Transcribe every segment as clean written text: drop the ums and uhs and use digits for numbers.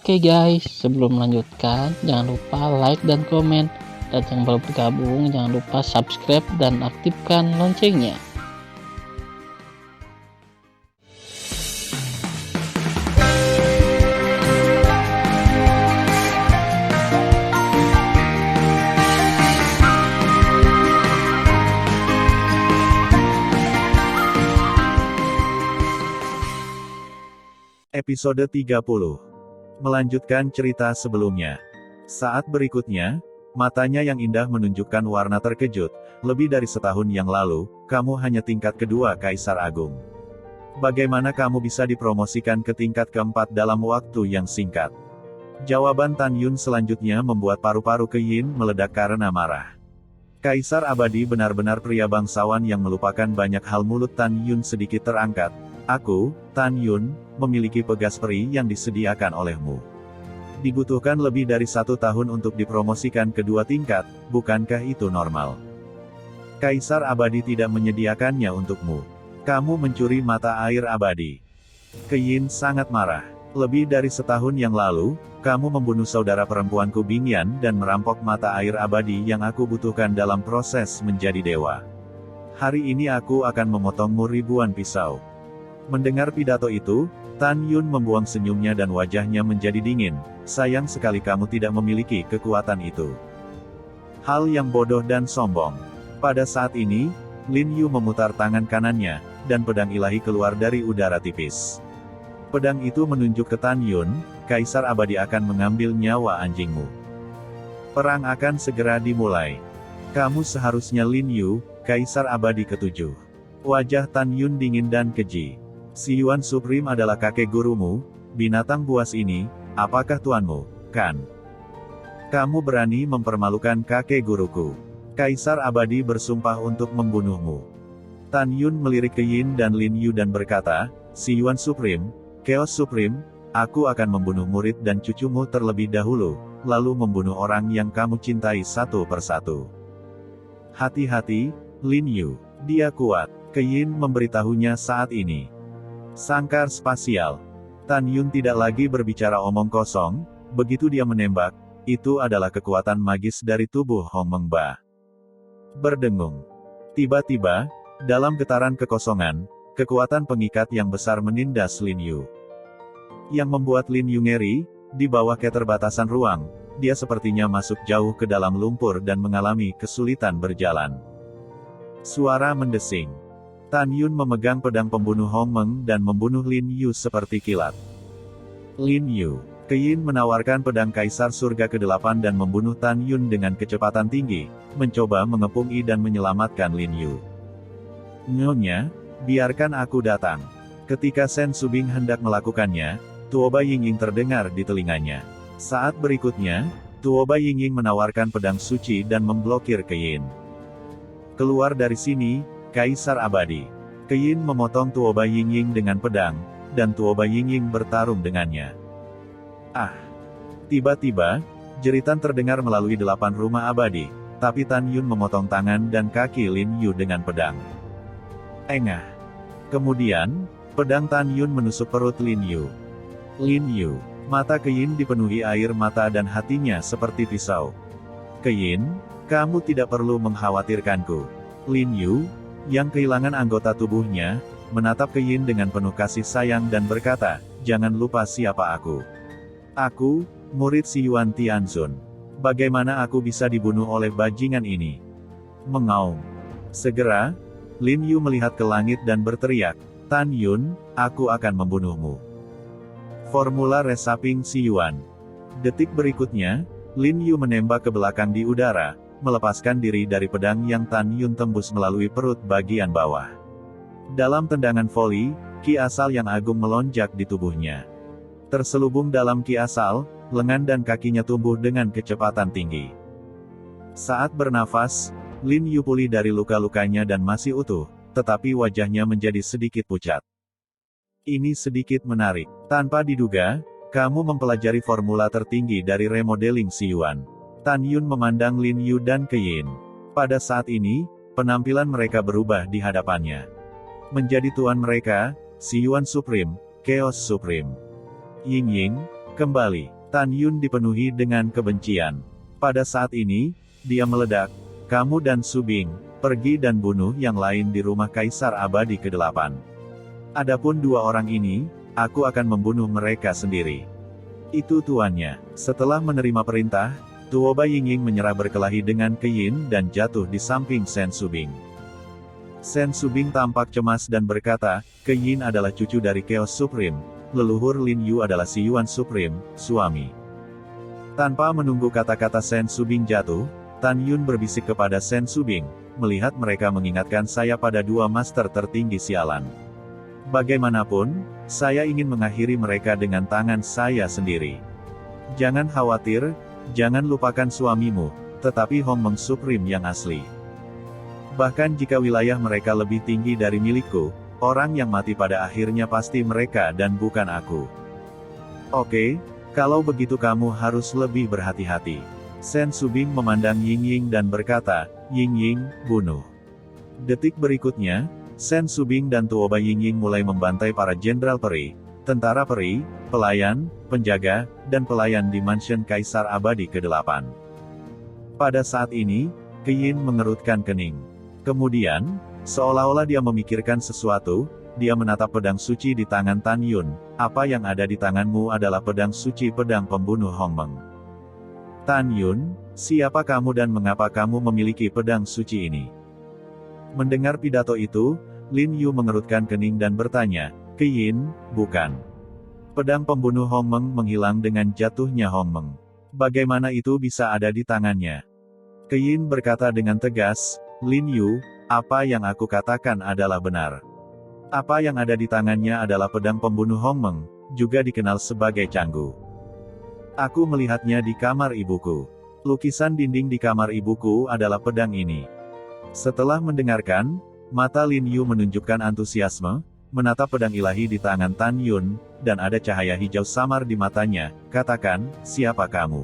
Oke guys, sebelum melanjutkan, jangan lupa like dan komen. Dan yang baru bergabung, jangan lupa subscribe dan aktifkan loncengnya. Episode 30. Melanjutkan cerita sebelumnya. Saat berikutnya, matanya yang indah menunjukkan warna terkejut. Lebih dari setahun yang lalu, kamu hanya tingkat kedua Kaisar Agung. Bagaimana kamu bisa dipromosikan ke tingkat keempat dalam waktu yang singkat? Jawaban Tan Yun selanjutnya membuat paru-paru Yin meledak karena marah. Kaisar abadi benar-benar pria bangsawan yang melupakan banyak hal. Mulut Tan Yun sedikit terangkat. Aku, Tan Yun, memiliki pegas peri yang disediakan olehmu. Dibutuhkan lebih dari 1 tahun untuk dipromosikan ke 2 tingkat, bukankah itu normal? Kaisar abadi tidak menyediakannya untukmu. Kamu mencuri mata air abadi. Yin sangat marah. Lebih dari setahun yang lalu, kamu membunuh saudara perempuanku Bingyan dan merampok mata air abadi yang aku butuhkan dalam proses menjadi dewa. Hari ini aku akan memotongmu ribuan pisau. Mendengar pidato itu, Tan Yun membuang senyumnya dan wajahnya menjadi dingin. Sayang sekali kamu tidak memiliki kekuatan itu. Hal yang bodoh dan sombong. Pada saat ini, Lin Yu memutar tangan kanannya, dan pedang ilahi keluar dari udara tipis. Pedang itu menunjuk ke Tan Yun, Kaisar abadi akan mengambil nyawa anjingmu. Perang akan segera dimulai. Kamu seharusnya Lin Yu, Kaisar abadi ke-7. Wajah Tan Yun dingin dan keji. Si Yuan Supreme adalah kakek gurumu, binatang buas ini, apakah tuanmu, kan? Kamu berani mempermalukan kakek guruku. Kaisar abadi bersumpah untuk membunuhmu. Tan Yun melirik ke Yin dan Lin Yu dan berkata, Si Yuan Supreme, Chaos Supreme, aku akan membunuh murid dan cucumu terlebih dahulu, lalu membunuh orang yang kamu cintai satu persatu. Hati-hati, Lin Yu, dia kuat. Yin memberitahunya saat ini. Sangkar spasial. Tan Yun tidak lagi berbicara omong kosong, begitu dia menembak, itu adalah kekuatan magis dari tubuh Hong Mengba. Berdengung. Tiba-tiba, dalam getaran kekosongan, kekuatan pengikat yang besar menindas Lin Yu. Yang membuat Lin Yu ngeri, di bawah keterbatasan ruang, dia sepertinya masuk jauh ke dalam lumpur dan mengalami kesulitan berjalan. Suara mendesing. Tan Yun memegang pedang pembunuh Hong Meng dan membunuh Lin Yu seperti kilat. Lin Yu. Yin menawarkan pedang Kaisar Surga ke-8 dan membunuh Tan Yun dengan kecepatan tinggi, mencoba mengepung dan menyelamatkan Lin Yu. Nyonya, biarkan aku datang. Ketika Sen Subing hendak melakukannya, Tuoba Yingying terdengar di telinganya. Saat berikutnya, Tuoba Yingying menawarkan pedang suci dan memblokir Yin. Keluar dari sini, Kaisar abadi. Yin memotong Tuoba Yingying dengan pedang, dan Tuoba Yingying bertarung dengannya. Ah! Tiba-tiba, jeritan terdengar melalui 8 rumah abadi, tapi Tan Yun memotong tangan dan kaki Lin Yu dengan pedang. Engah! Kemudian, pedang Tan Yun menusuk perut Lin Yu. Lin Yu. Mata Yin dipenuhi air mata dan hatinya seperti pisau. Yin, kamu tidak perlu mengkhawatirkanku. Lin Yu, yang kehilangan anggota tubuhnya, menatap Yin dengan penuh kasih sayang dan berkata, jangan lupa siapa aku. Aku, murid si Yuan Tianzun. Bagaimana aku bisa dibunuh oleh bajingan ini? Mengaum. Segera, Lin Yu melihat ke langit dan berteriak, Tan Yun, aku akan membunuhmu. Formula resaping si Yuan. Detik berikutnya, Lin Yu menembak ke belakang di udara, melepaskan diri dari pedang yang Tan Yun tembus melalui perut bagian bawah. Dalam tendangan voli, ki asal yang agung melonjak di tubuhnya. Terselubung dalam ki asal, lengan dan kakinya tumbuh dengan kecepatan tinggi. Saat bernafas, Lin Yu pulih dari luka-lukanya dan masih utuh, tetapi wajahnya menjadi sedikit pucat. Ini sedikit menarik. Tanpa diduga, kamu mempelajari formula tertinggi dari remodeling si Yuan. Tan Yun memandang Lin Yu dan Yin. Pada saat ini, penampilan mereka berubah di hadapannya. Menjadi tuan mereka, si Yuan Supreme, Chaos Supreme. Yingying, Kembali, Tan Yun dipenuhi dengan kebencian. Pada saat ini, dia meledak, "Kamu dan Su Bing, pergi dan bunuh yang lain di rumah Kaisar Abadi ke-8. Adapun dua orang ini, aku akan membunuh mereka sendiri." Itu tuannya. Setelah menerima perintah, Tuoba Yingying menyerah berkelahi dengan Keyin dan jatuh di samping Sen Subing. Sen Subing tampak cemas dan berkata, "Keyin adalah cucu dari Chaos Supreme, leluhur Lin Yu adalah si Yuan Supreme, suami." Tanpa menunggu kata-kata Sen Subing jatuh, Tan Yun berbisik kepada Sen Subing, "Melihat mereka mengingatkan saya pada dua master tertinggi sialan. Bagaimanapun, saya ingin mengakhiri mereka dengan tangan saya sendiri. Jangan khawatir, jangan lupakan suamimu, tetapi Hong Meng Supreme yang asli. Bahkan jika wilayah mereka lebih tinggi dari milikku, orang yang mati pada akhirnya pasti mereka dan bukan aku. Oke, kalau begitu kamu harus lebih berhati-hati." Sen Subing memandang Yingying dan berkata, "Yingying, bunuh." Detik berikutnya, Sen Subing dan Tuoba Yingying mulai membantai para jenderal peri, tentara peri, pelayan, penjaga, dan pelayan di mansion Kaisar Abadi ke-8. Pada saat ini, Keyin mengerutkan kening. Kemudian, seolah-olah dia memikirkan sesuatu, dia menatap pedang suci di tangan Tan Yun. "Apa yang ada di tanganmu adalah pedang suci, pedang pembunuh Hong Meng." "Tan Yun, siapa kamu dan mengapa kamu memiliki pedang suci ini?" Mendengar pidato itu, Lin Yu mengerutkan kening dan bertanya, "Keyin, bukan. Pedang pembunuh Hong Meng menghilang dengan jatuhnya Hong Meng. Bagaimana itu bisa ada di tangannya?" Keyin berkata dengan tegas, "Lin Yu, apa yang aku katakan adalah benar. Apa yang ada di tangannya adalah pedang pembunuh Hong Meng, juga dikenal sebagai Canggu. Aku melihatnya di kamar ibuku. Lukisan dinding di kamar ibuku adalah pedang ini." Setelah mendengarkan, mata Lin Yu menunjukkan antusiasme, menatap pedang ilahi di tangan Tan Yun, dan ada cahaya hijau samar di matanya. "Katakan, siapa kamu?"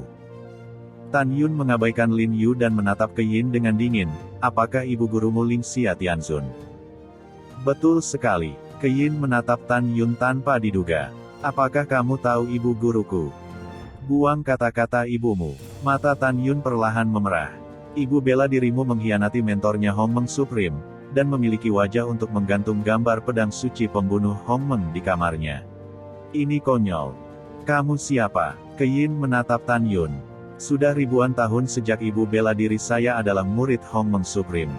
Tan Yun mengabaikan Lin Yu dan menatap Keyin dengan dingin, "Apakah ibu gurumu Ling Xia Tianzun?" "Betul sekali." Keyin menatap Tan Yun tanpa diduga. "Apakah kamu tahu ibu guruku?" "Buang kata-kata ibumu." Mata Tan Yun perlahan memerah. "Ibu bela dirimu mengkhianati mentornya Hong Meng Supreme, dan memiliki wajah untuk menggantung gambar pedang suci pembunuh Hong Meng di kamarnya. Ini konyol. Kamu siapa?" Keyin menatap Tan Yun. "Sudah ribuan tahun sejak ibu bela diri saya adalah murid Hong Meng Supreme.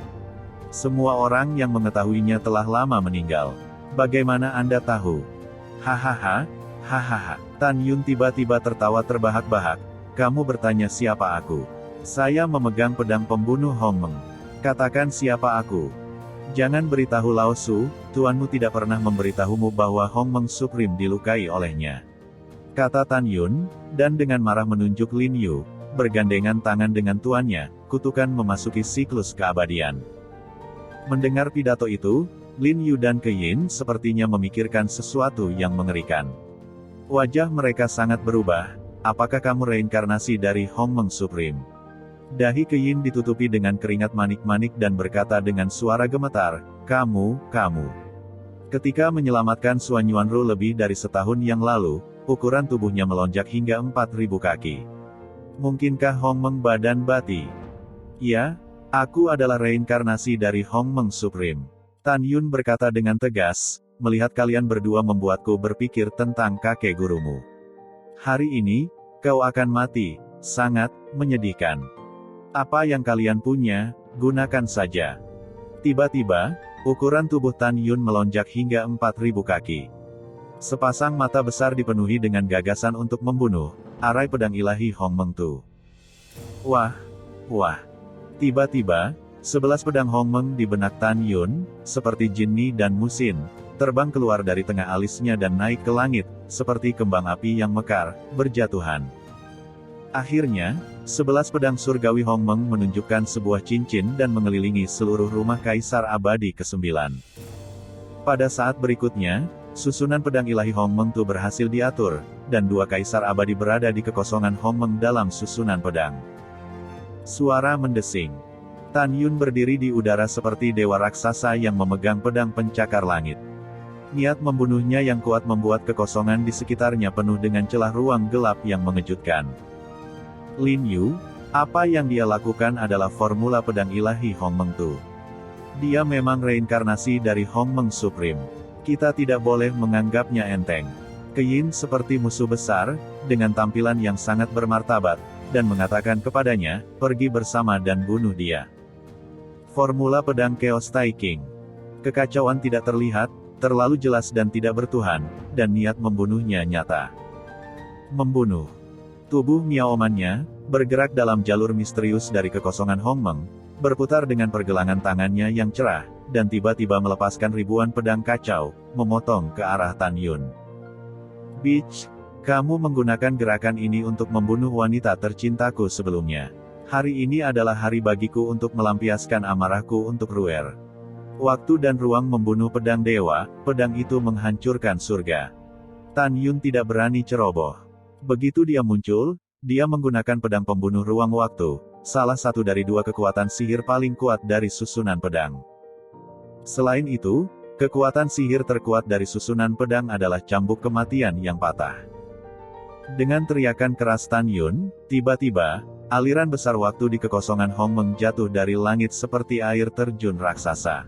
Semua orang yang mengetahuinya telah lama meninggal. Bagaimana Anda tahu?" "Hahaha, hahaha." Tan Yun tiba-tiba tertawa terbahak-bahak. "Kamu bertanya siapa aku? Saya memegang pedang pembunuh Hong Meng. Katakan siapa aku." "Jangan beritahu Lao Su, tuanmu tidak pernah memberitahumu bahwa Hong Meng Supreme dilukai olehnya," kata Tan Yun, dan dengan marah menunjuk Lin Yu, bergandengan tangan dengan tuannya, kutukan memasuki siklus keabadian. Mendengar pidato itu, Lin Yu dan Keyin sepertinya memikirkan sesuatu yang mengerikan. Wajah mereka sangat berubah. "Apakah kamu reinkarnasi dari Hong Meng Supreme?" Dahi Keyin ditutupi dengan keringat manik-manik dan berkata dengan suara gemetar, Kamu. Ketika menyelamatkan Suan Yuanru lebih dari setahun yang lalu, ukuran tubuhnya melonjak hingga 4.000 kaki. Mungkinkah Hong Meng badan bati? "Ya, aku adalah reinkarnasi dari Hong Meng Supreme." Tan Yun berkata dengan tegas, "Melihat kalian berdua membuatku berpikir tentang kakek gurumu. Hari ini, kau akan mati, sangat menyedihkan. Apa yang kalian punya, gunakan saja." Tiba-tiba, ukuran tubuh Tan Yun melonjak hingga 4.000 kaki. Sepasang mata besar dipenuhi dengan gagasan untuk membunuh, arai pedang ilahi Hong Meng Tu. Wah. Tiba-tiba, 11 pedang Hong Meng di benak Tan Yun, seperti Jinni dan Musin, terbang keluar dari tengah alisnya dan naik ke langit, seperti kembang api yang mekar, berjatuhan. Akhirnya, 11 pedang surgawi Hong Meng menunjukkan sebuah cincin dan mengelilingi seluruh rumah Kaisar Abadi ke-9. Pada saat berikutnya, susunan pedang ilahi Hong Meng Tu berhasil diatur, dan 2 Kaisar Abadi berada di kekosongan Hong Meng dalam susunan pedang. Suara mendesing. Tan Yun berdiri di udara seperti dewa raksasa yang memegang pedang pencakar langit. Niat membunuhnya yang kuat membuat kekosongan di sekitarnya penuh dengan celah ruang gelap yang mengejutkan. Lin Yu, apa yang dia lakukan adalah formula pedang ilahi Hong Meng Tu. Dia memang reinkarnasi dari Hong Meng Supreme. Kita tidak boleh menganggapnya enteng. Keyin seperti musuh besar, dengan tampilan yang sangat bermartabat, dan mengatakan kepadanya, pergi bersama dan bunuh dia. Formula pedang Chaos Tai King. Kekacauan tidak terlihat, terlalu jelas dan tidak bertuhan, dan niat membunuhnya nyata. Membunuh. Tubuh Miaomannya, bergerak dalam jalur misterius dari kekosongan Hong Meng, berputar dengan pergelangan tangannya yang cerah, dan tiba-tiba melepaskan ribuan pedang kacau, memotong ke arah Tan Yun. Bitch, kamu menggunakan gerakan ini untuk membunuh wanita tercintaku sebelumnya. Hari ini adalah hari bagiku untuk melampiaskan amarahku untuk Ruer. Waktu dan ruang membunuh pedang dewa, pedang itu menghancurkan surga. Tan Yun tidak berani ceroboh. Begitu dia muncul, dia menggunakan pedang pembunuh ruang waktu, salah satu dari dua kekuatan sihir paling kuat dari susunan pedang. Selain itu, kekuatan sihir terkuat dari susunan pedang adalah cambuk kematian yang patah. Dengan teriakan keras Tan Yun, tiba-tiba, aliran besar waktu di kekosongan Hong Meng jatuh dari langit seperti air terjun raksasa.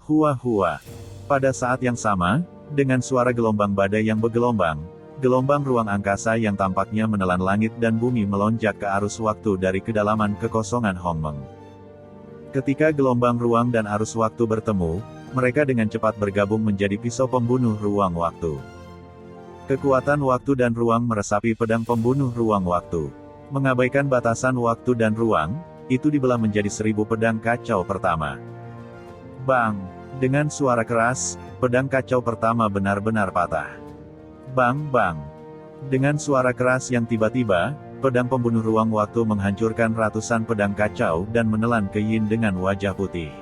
Hua-hua. Pada saat yang sama, dengan suara gelombang badai yang bergelombang, gelombang ruang angkasa yang tampaknya menelan langit dan bumi melonjak ke arus waktu dari kedalaman kekosongan Hong Meng. Ketika gelombang ruang dan arus waktu bertemu, mereka dengan cepat bergabung menjadi pisau pembunuh ruang waktu. Kekuatan waktu dan ruang meresapi pedang pembunuh ruang waktu. Mengabaikan batasan waktu dan ruang, itu dibelah menjadi 1000 pedang kacau pertama. Bang! Dengan suara keras, pedang kacau pertama benar-benar patah. Bang bang! Dengan suara keras yang tiba-tiba, pedang pembunuh ruang waktu menghancurkan ratusan pedang kacau dan menelan Keyin dengan wajah putih.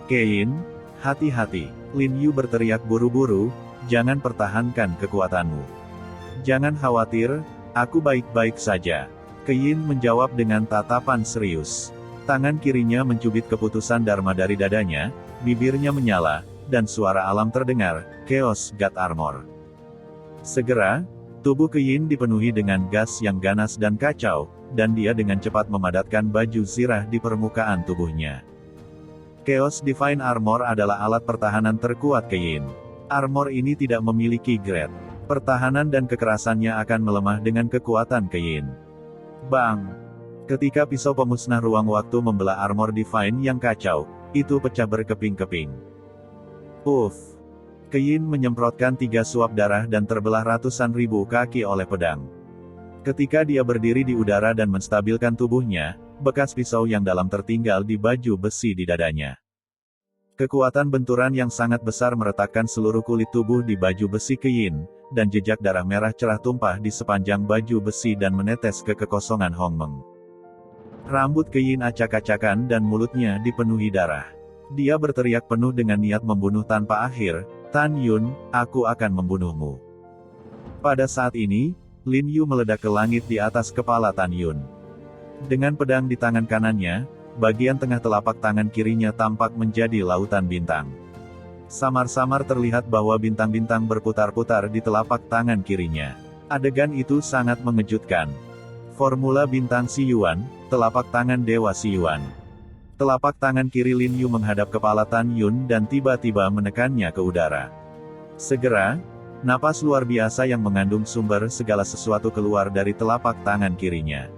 Keyin, hati-hati, Lin Yu berteriak buru-buru, jangan pertahankan kekuatanmu. Jangan khawatir, aku baik-baik saja. Keyin menjawab dengan tatapan serius. Tangan kirinya mencubit keputusan Dharma dari dadanya, bibirnya menyala, dan suara alam terdengar, Chaos God Armor. Segera, tubuh Keyin dipenuhi dengan gas yang ganas dan kacau, dan dia dengan cepat memadatkan baju zirah di permukaan tubuhnya. Chaos Divine Armor adalah alat pertahanan terkuat Keyin. Armor ini tidak memiliki grade. Pertahanan dan kekerasannya akan melemah dengan kekuatan Keyin. Bang! Ketika pisau pemusnah ruang waktu membelah armor Divine yang kacau, itu pecah berkeping-keping. Uff! Keyin menyemprotkan 3 suap darah dan terbelah ratusan ribu kaki oleh pedang. Ketika dia berdiri di udara dan menstabilkan tubuhnya, bekas pisau yang dalam tertinggal di baju besi di dadanya. Kekuatan benturan yang sangat besar meretakkan seluruh kulit tubuh di baju besi Keyin, dan jejak darah merah cerah tumpah di sepanjang baju besi dan menetes ke kekosongan Hong Meng. Rambut Keyin acak-acakan dan mulutnya dipenuhi darah. Dia berteriak penuh dengan niat membunuh tanpa akhir, Tan Yun, aku akan membunuhmu. Pada saat ini, Lin Yu meledak ke langit di atas kepala Tan Yun. Dengan pedang di tangan kanannya, bagian tengah telapak tangan kirinya tampak menjadi lautan bintang. Samar-samar terlihat bahwa bintang-bintang berputar-putar di telapak tangan kirinya. Adegan itu sangat mengejutkan. Formula bintang Si Yuan, telapak tangan Dewa Si Yuan. Telapak tangan kiri Lin Yu menghadap kepala Tan Yun dan tiba-tiba menekannya ke udara. Segera, napas luar biasa yang mengandung sumber segala sesuatu keluar dari telapak tangan kirinya.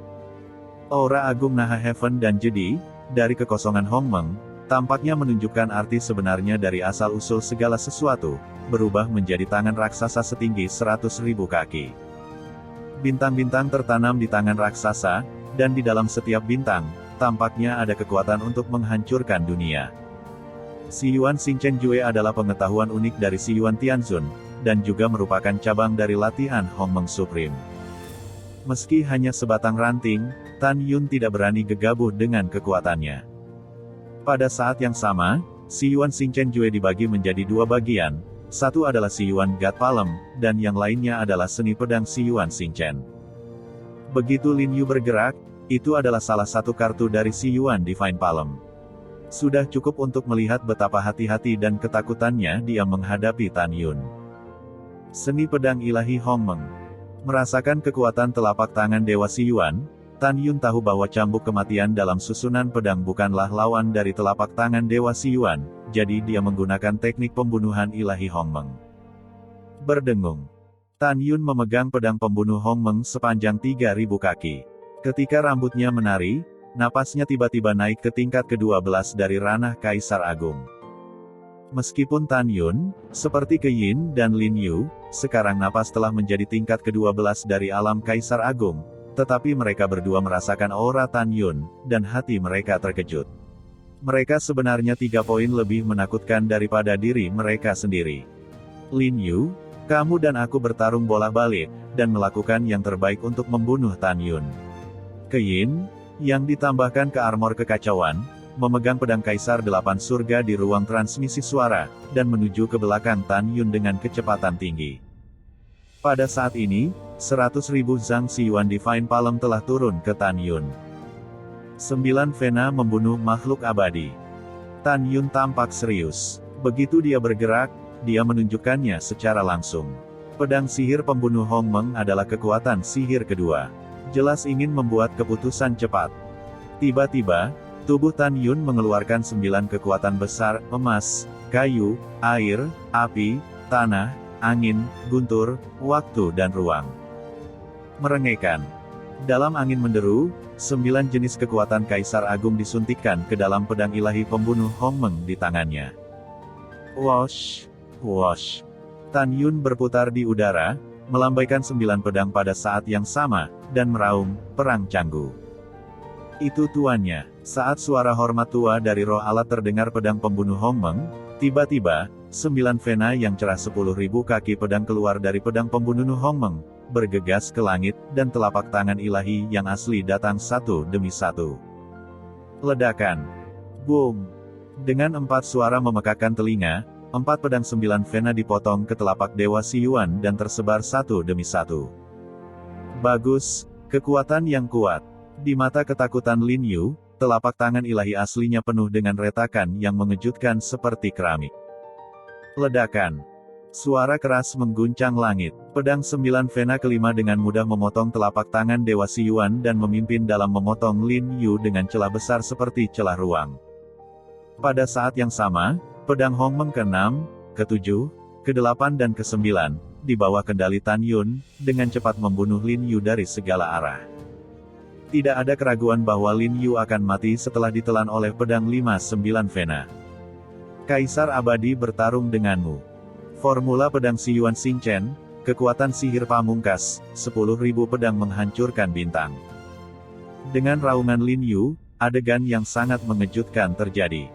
Aura agung Naha Heaven dan Jedi, dari kekosongan Hong Meng, tampaknya menunjukkan arti sebenarnya dari asal-usul segala sesuatu, berubah menjadi tangan raksasa setinggi 100.000 kaki. Bintang-bintang tertanam di tangan raksasa, dan di dalam setiap bintang, tampaknya ada kekuatan untuk menghancurkan dunia. Si Yuan Xingchen Jue adalah pengetahuan unik dari Si Yuan Tianzun, dan juga merupakan cabang dari latihan Hong Meng Supreme. Meski hanya sebatang ranting, Tan Yun tidak berani gegabah dengan kekuatannya. Pada saat yang sama, Si Yuan Xingchen Jue dibagi menjadi 2 bagian, satu adalah Si Yuan God Palm, dan yang lainnya adalah seni pedang Si Yuan Xingchen. Begitu Lin Yu bergerak, itu adalah salah satu kartu dari Si Yuan Divine Palm. Sudah cukup untuk melihat betapa hati-hati dan ketakutannya dia menghadapi Tan Yun. Seni pedang ilahi Hongmeng. Merasakan kekuatan telapak tangan Dewa Si Yuan, Tan Yun tahu bahwa cambuk kematian dalam susunan pedang bukanlah lawan dari telapak tangan Dewa Si Yuan, jadi dia menggunakan teknik pembunuhan ilahi Hongmeng. Berdengung. Tan Yun memegang pedang pembunuh Hongmeng sepanjang 3.000 kaki. Ketika rambutnya menari, napasnya tiba-tiba naik ke tingkat ke-12 dari ranah Kaisar Agung. Meskipun Tan Yun, seperti Ke Yin dan Lin Yu, sekarang napas telah menjadi tingkat ke-12 dari alam Kaisar Agung, tetapi mereka berdua merasakan aura Tan Yun, dan hati mereka terkejut. Mereka sebenarnya 3 poin lebih menakutkan daripada diri mereka sendiri. Lin Yu, kamu dan aku bertarung bolak-balik, dan melakukan yang terbaik untuk membunuh Tan Yun. Ke Yin, yang ditambahkan ke armor kekacauan, memegang pedang Kaisar 8 surga di ruang transmisi suara, dan menuju ke belakang Tan Yun dengan kecepatan tinggi. Pada saat ini, 100.000 Zhang Xiyuan Divine Palm telah turun ke Tan Yun. 9 Vena membunuh makhluk abadi. Tan Yun tampak serius. Begitu dia bergerak, dia menunjukkannya secara langsung. Pedang sihir pembunuh Hongmeng adalah kekuatan sihir kedua. Jelas ingin membuat keputusan cepat. Tiba-tiba, tubuh Tan Yun mengeluarkan 9 kekuatan besar, emas, kayu, air, api, tanah, angin, guntur, waktu dan ruang. Merengekkan. Dalam angin menderu, 9 jenis kekuatan Kaisar Agung disuntikkan ke dalam pedang ilahi pembunuh Hongmeng di tangannya. Wosh, wosh. Tan Yun berputar di udara, melambaikan 9 pedang pada saat yang sama, dan meraung, perang canggu. Itu tuannya. Saat suara hormat tua dari roh alat terdengar pedang pembunuh Hongmeng, tiba-tiba, 9 Vena yang cerah 10.000 kaki pedang keluar dari pedang pembunuh Hongmeng, bergegas ke langit, dan telapak tangan ilahi yang asli datang satu demi satu. Ledakan. Boom. Dengan 4 suara memekakkan telinga, 4 pedang 9 Vena dipotong ke telapak Dewa Si Yuan dan tersebar satu demi satu. Bagus, kekuatan yang kuat. Di mata ketakutan Lin Yu, telapak tangan ilahi aslinya penuh dengan retakan yang mengejutkan seperti keramik. Ledakan. Suara keras mengguncang langit. Pedang 9 Vena kelima dengan mudah memotong telapak tangan Dewa Si Yuan dan memimpin dalam memotong Lin Yu dengan celah besar seperti celah ruang. Pada saat yang sama, pedang Hongmeng ke-6, ke-7, ke-8 dan ke-9, di bawah kendali Tan Yun, dengan cepat membunuh Lin Yu dari segala arah. Tidak ada keraguan bahwa Lin Yu akan mati setelah ditelan oleh pedang 5-9 Vena. Kaisar Abadi bertarung denganmu. Formula pedang Si Yuan Xingchen, kekuatan sihir pamungkas, 10.000 pedang menghancurkan bintang. Dengan raungan Lin Yu, adegan yang sangat mengejutkan terjadi.